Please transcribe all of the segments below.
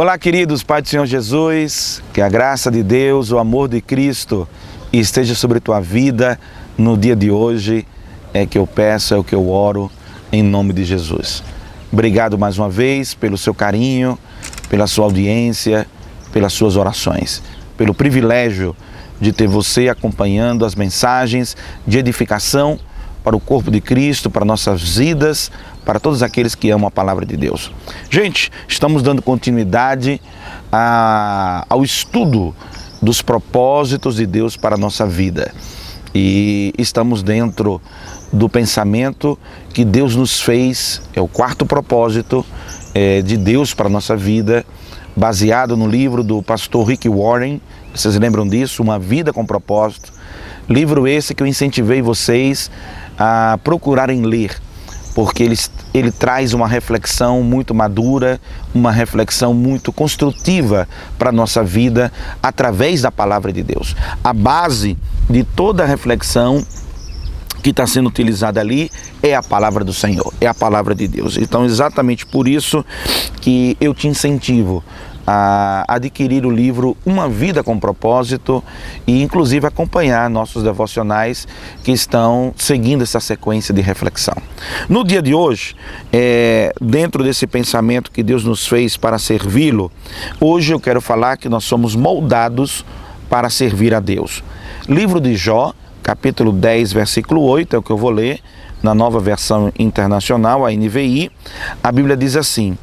Olá, queridos, Pai do Senhor Jesus, que a graça de Deus, o amor de Cristo esteja sobre tua vida no dia de hoje. É que eu peço, é o que eu oro, em nome de Jesus. Obrigado mais uma vez pelo seu carinho, pela sua audiência, pelas suas orações, pelo privilégio de ter você acompanhando as mensagens de edificação para o corpo de Cristo, para nossas vidas, para todos aqueles que amam a palavra de Deus. Gente, estamos dando continuidade ao estudo dos propósitos de Deus para a nossa vida. E estamos dentro do pensamento que Deus nos fez, é o quarto propósito de Deus para a nossa vida, baseado no livro do pastor Rick Warren. Vocês lembram disso? Uma Vida com Propósito. Livro esse que eu incentivei vocês a procurarem ler, porque ele traz uma reflexão muito madura, uma reflexão muito construtiva para a nossa vida através da palavra de Deus. A base de toda a reflexão que está sendo utilizada ali é a palavra do Senhor, é a palavra de Deus. Então, exatamente por isso que eu te incentivo a adquirir o livro Uma Vida com Propósito e inclusive acompanhar nossos devocionais que estão seguindo essa sequência de reflexão. No dia de hoje, dentro desse pensamento que Deus nos fez para servi-lo, hoje eu quero falar que nós somos moldados para servir a Deus. Livro de Jó, capítulo 10, versículo 8, é o que eu vou ler na Nova Versão Internacional, a NVI. A Bíblia diz assim: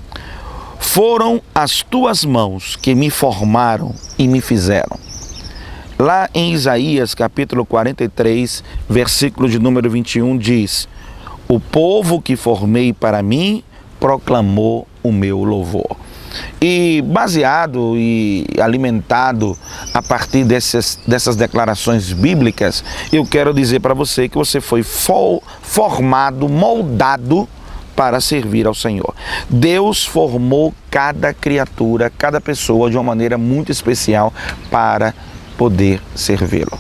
foram as tuas mãos que me formaram e me fizeram. Lá em Isaías, capítulo 43, versículo de número 21, diz: o povo que formei para mim proclamou o meu louvor. E baseado e alimentado a partir dessas declarações bíblicas, eu quero dizer para você que você foi formado, moldado para servir ao Senhor. Deus formou cada criatura, cada pessoa de uma maneira muito especial para poder servi-lo.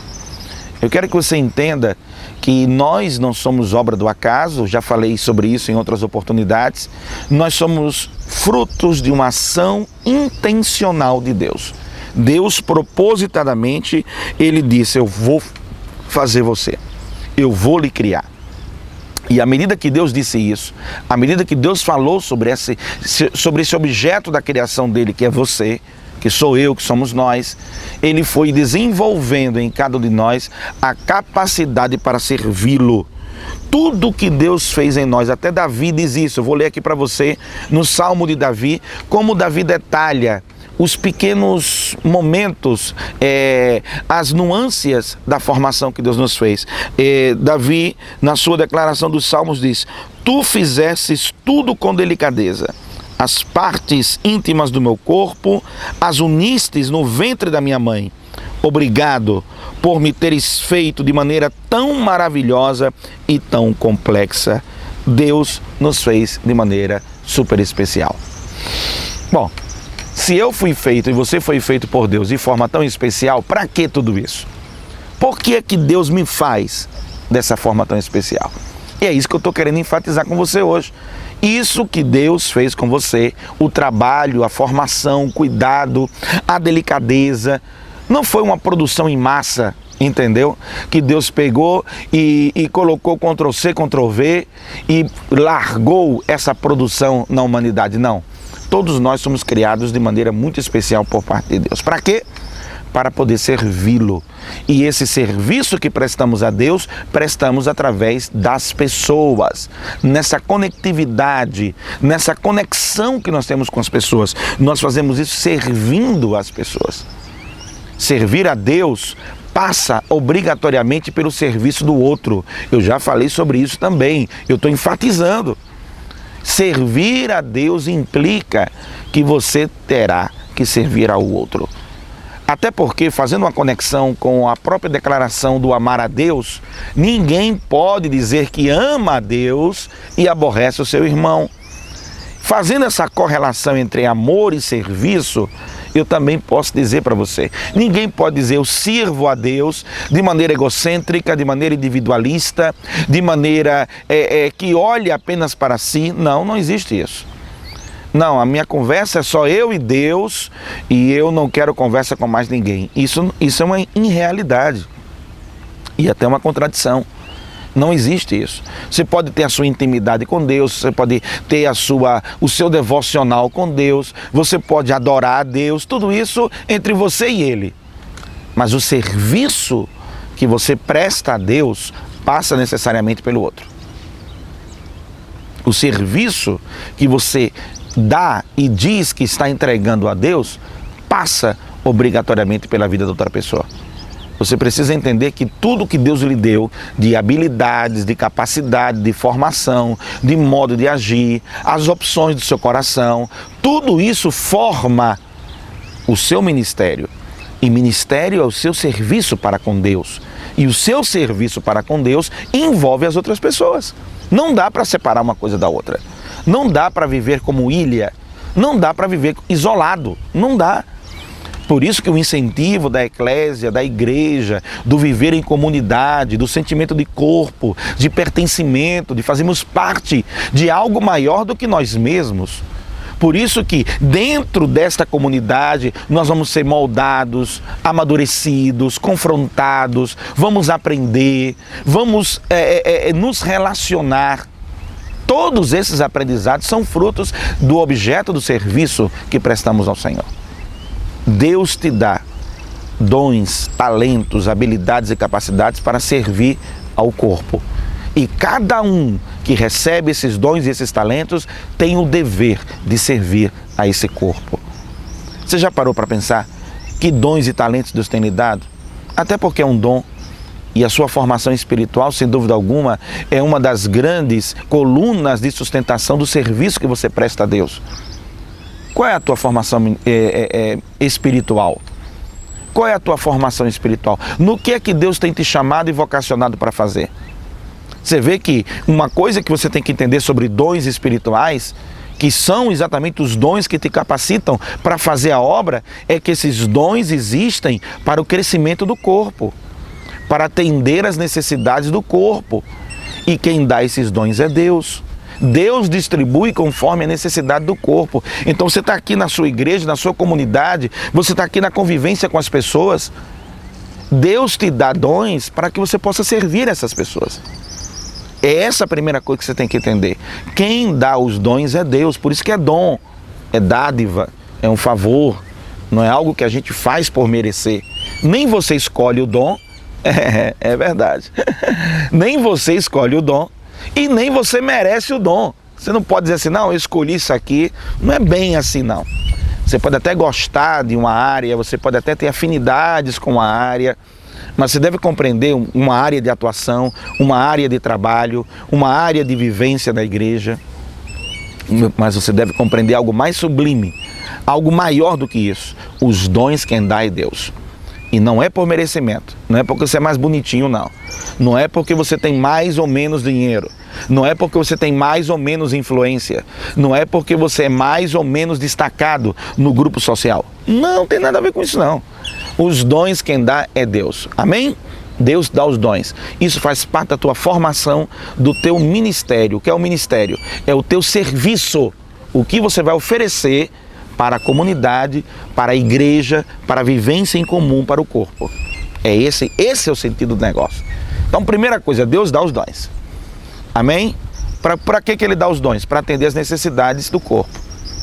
Eu quero que você entenda que nós não somos obra do acaso, já falei sobre isso em outras oportunidades. Nós somos frutos de uma ação intencional de Deus. Deus propositadamente, Ele disse: eu vou fazer você, eu vou lhe criar. E à medida que Deus disse isso, à medida que Deus falou sobre esse objeto da criação dele, que é você, que sou eu, que somos nós, Ele foi desenvolvendo em cada um de nós a capacidade para servi-lo. Tudo que Deus fez em nós, até Davi diz isso. Eu vou ler aqui para você no Salmo de Davi, como Davi detalha os pequenos momentos, as nuances da formação que Deus nos fez. Davi, na sua declaração dos Salmos, diz: tu fizestes tudo com delicadeza. As partes íntimas do meu corpo as unistes no ventre da minha mãe. Obrigado por me teres feito de maneira tão maravilhosa e tão complexa. Deus nos fez de maneira super especial. Bom, se eu fui feito e você foi feito por Deus de forma tão especial, para que tudo isso? Por que é que Deus me faz dessa forma tão especial? E é isso que eu estou querendo enfatizar com você hoje. Isso que Deus fez com você, o trabalho, a formação, o cuidado, a delicadeza, não foi uma produção em massa, entendeu? Que Deus pegou e colocou Ctrl+C, Ctrl+V e largou essa produção na humanidade, não. Todos nós somos criados de maneira muito especial por parte de Deus. Para quê? Para poder servi-lo. E esse serviço que prestamos a Deus, prestamos através das pessoas. Nessa conectividade, nessa conexão que nós temos com as pessoas. Nós fazemos isso servindo as pessoas. Servir a Deus passa obrigatoriamente pelo serviço do outro. Eu já falei sobre isso também. Eu estou enfatizando. Servir a Deus implica que você terá que servir ao outro. Até porque, fazendo uma conexão com a própria declaração do amar a Deus, ninguém pode dizer que ama a Deus e aborrece o seu irmão. Fazendo essa correlação entre amor e serviço, eu também posso dizer para você, ninguém pode dizer eu sirvo a Deus de maneira egocêntrica, de maneira individualista, de maneira que olhe apenas para si. Não, não existe isso. Não, a minha conversa é só eu e Deus e eu não quero conversa com mais ninguém. Isso é uma irrealidade e até uma contradição. Não existe isso. Você pode ter a sua intimidade com Deus, você pode ter o seu devocional com Deus, você pode adorar a Deus, tudo isso entre você e Ele. Mas o serviço que você presta a Deus passa necessariamente pelo outro. O serviço que você dá e diz que está entregando a Deus passa obrigatoriamente pela vida da outra pessoa. Você precisa entender que tudo que Deus lhe deu de habilidades, de capacidade, de formação, de modo de agir, as opções do seu coração, tudo isso forma o seu ministério. E ministério é o seu serviço para com Deus. E o seu serviço para com Deus envolve as outras pessoas. Não dá para separar uma coisa da outra. Não dá para viver como ilha. Não dá para viver isolado. Não dá. Por isso que o incentivo da eclésia, da igreja, do viver em comunidade, do sentimento de corpo, de pertencimento, de fazermos parte de algo maior do que nós mesmos. Por isso que dentro desta comunidade nós vamos ser moldados, amadurecidos, confrontados, vamos aprender, vamos nos relacionar. Todos esses aprendizados são frutos do objeto do serviço que prestamos ao Senhor. Deus te dá dons, talentos, habilidades e capacidades para servir ao corpo. E cada um que recebe esses dons e esses talentos tem o dever de servir a esse corpo. Você já parou para pensar que dons e talentos Deus tem lhe dado? Até porque é um dom. E a sua formação espiritual, sem dúvida alguma, é uma das grandes colunas de sustentação do serviço que você presta a Deus. Qual é a tua formação espiritual? Qual é a tua formação espiritual? No que é que Deus tem te chamado e vocacionado para fazer? Você vê que uma coisa que você tem que entender sobre dons espirituais, que são exatamente os dons que te capacitam para fazer a obra, é que esses dons existem para o crescimento do corpo, para atender às necessidades do corpo. E quem dá esses dons é Deus. Deus distribui conforme a necessidade do corpo. Então você está aqui na sua igreja, na sua comunidade, você está aqui na convivência com as pessoas. Deus te dá dons para que você possa servir essas pessoas. É essa a primeira coisa que você tem que entender. Quem dá os dons é Deus, por isso que é dom, é dádiva, é um favor, não é algo que a gente faz por merecer. Nem você escolhe o dom, é verdade, nem você escolhe o dom, e nem você merece o dom. Você não pode dizer assim, não, eu escolhi isso aqui. Não é bem assim, não. Você pode até gostar de uma área, você pode até ter afinidades com a área, mas você deve compreender uma área de atuação, uma área de trabalho, uma área de vivência da igreja. Mas você deve compreender algo mais sublime, algo maior do que isso. Os dons quem dá é Deus. E não é por merecimento, não é porque você é mais bonitinho, não. Não é porque você tem mais ou menos dinheiro. Não é porque você tem mais ou menos influência. Não é porque você é mais ou menos destacado no grupo social. Não tem nada a ver com isso, não. Os dons quem dá é Deus. Amém? Deus dá os dons. Isso faz parte da tua formação, do teu ministério. O que é o ministério? É o teu serviço. O que você vai oferecer para a comunidade, para a igreja, para a vivência em comum, para o corpo. Esse é o sentido do negócio. Então, primeira coisa, Deus dá os dons. Amém? Para que Ele dá os dons? Para atender as necessidades do corpo.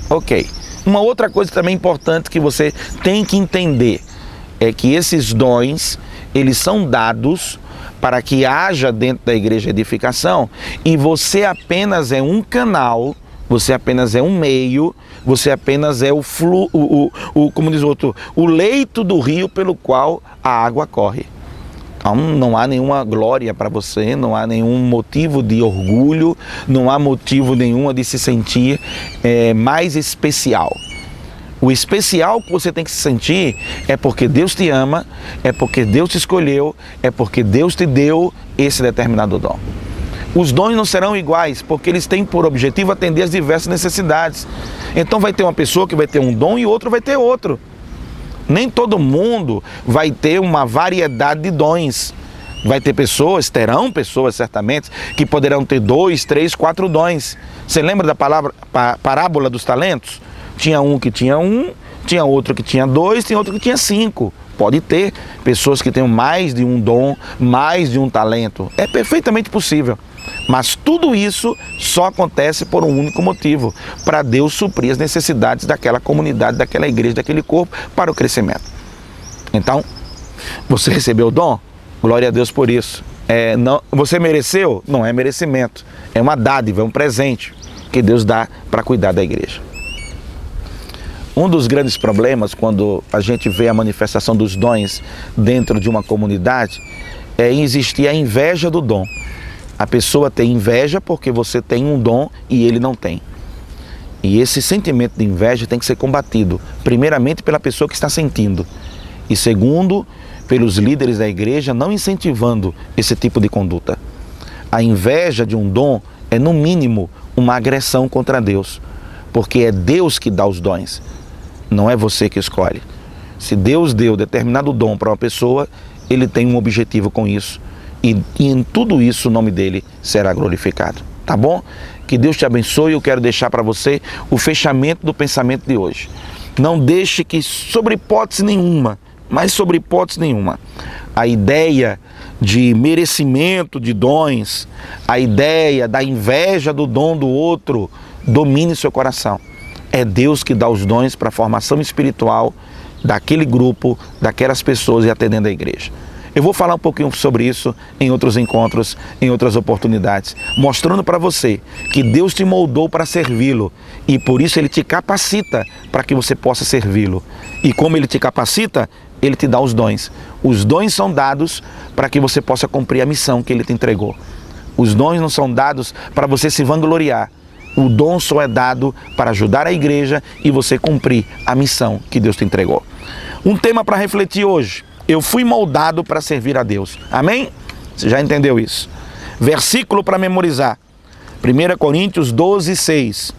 Ok. Uma outra coisa também importante que você tem que entender é que esses dons, eles são dados para que haja dentro da igreja edificação, e você apenas é um canal, você apenas é um meio, você apenas é como diz o outro, o leito do rio pelo qual a água corre. Então não há nenhuma glória para você, não há nenhum motivo de orgulho, não há motivo nenhum de se sentir mais especial. O especial que você tem que se sentir é porque Deus te ama, é porque Deus te escolheu, é porque Deus te deu esse determinado dom. Os dons não serão iguais, porque eles têm por objetivo atender às diversas necessidades. Então vai ter uma pessoa que vai ter um dom e outro vai ter outro. Nem todo mundo vai ter uma variedade de dons. Vai ter pessoas, terão pessoas certamente, que poderão ter 2, 3, 4 dons. Você lembra da parábola dos talentos? Tinha um que tinha 1, tinha outro que tinha 2, tinha outro que tinha 5. Pode ter pessoas que tenham mais de um dom, mais de um talento. É perfeitamente possível. Mas tudo isso só acontece por um único motivo: para Deus suprir as necessidades daquela comunidade, daquela igreja, daquele corpo, para o crescimento. Então, você recebeu o dom? Glória a Deus por isso. Você mereceu? Não é merecimento. É uma dádiva, é um presente que Deus dá para cuidar da igreja. Um dos grandes problemas quando a gente vê a manifestação dos dons dentro de uma comunidade é existir a inveja do dom. A pessoa tem inveja porque você tem um dom e ele não tem. E esse sentimento de inveja tem que ser combatido, primeiramente pela pessoa que está sentindo, e segundo, pelos líderes da igreja não incentivando esse tipo de conduta. A inveja de um dom é, no mínimo, uma agressão contra Deus, porque é Deus que dá os dons, não é você que escolhe. Se Deus deu determinado dom para uma pessoa, Ele tem um objetivo com isso, e em tudo isso o nome dele será glorificado. Tá bom? Que Deus te abençoe. Eu quero deixar para você o fechamento do pensamento de hoje. Não deixe que, sobre hipótese nenhuma, mas sobre hipótese nenhuma, a ideia de merecimento de dons, a ideia da inveja do dom do outro, domine seu coração. É Deus que dá os dons para a formação espiritual daquele grupo, daquelas pessoas e atendendo a igreja. Eu vou falar um pouquinho sobre isso em outros encontros, em outras oportunidades, mostrando para você que Deus te moldou para servi-lo e por isso Ele te capacita para que você possa servi-lo. E como Ele te capacita, Ele te dá os dons. Os dons são dados para que você possa cumprir a missão que Ele te entregou. Os dons não são dados para você se vangloriar. O dom só é dado para ajudar a igreja e você cumprir a missão que Deus te entregou. Um tema para refletir hoje: eu fui moldado para servir a Deus. Amém? Você já entendeu isso? Versículo para memorizar. 1 Coríntios 12, 6.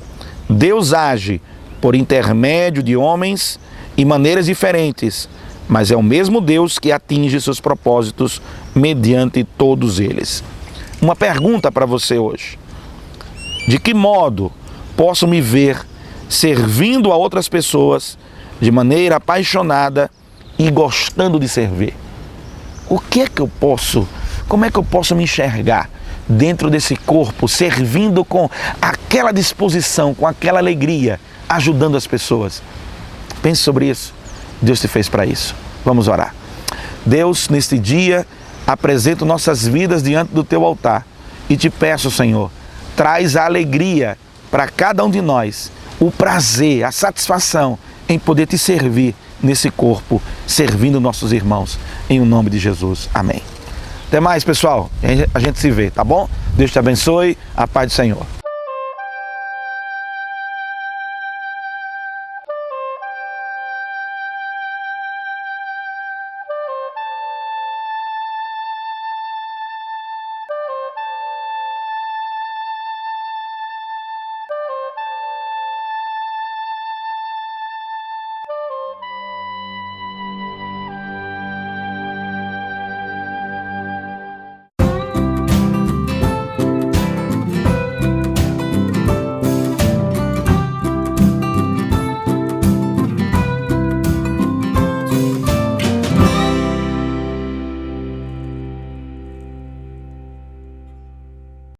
Deus age por intermédio de homens e maneiras diferentes, mas é o mesmo Deus que atinge seus propósitos mediante todos eles. Uma pergunta para você hoje: de que modo posso me ver servindo a outras pessoas de maneira apaixonada e gostando de servir? O que é que eu posso, como é que eu posso me enxergar dentro desse corpo, servindo com aquela disposição, com aquela alegria, ajudando as pessoas? Pense sobre isso. Deus te fez para isso. Vamos orar. Deus, neste dia, apresento nossas vidas diante do Teu altar e te peço, Senhor, traz a alegria para cada um de nós, o prazer, a satisfação em poder te servir nesse corpo, servindo nossos irmãos, em o nome de Jesus. Amém. Até mais, pessoal. A gente se vê, tá bom? Deus te abençoe. A paz do Senhor.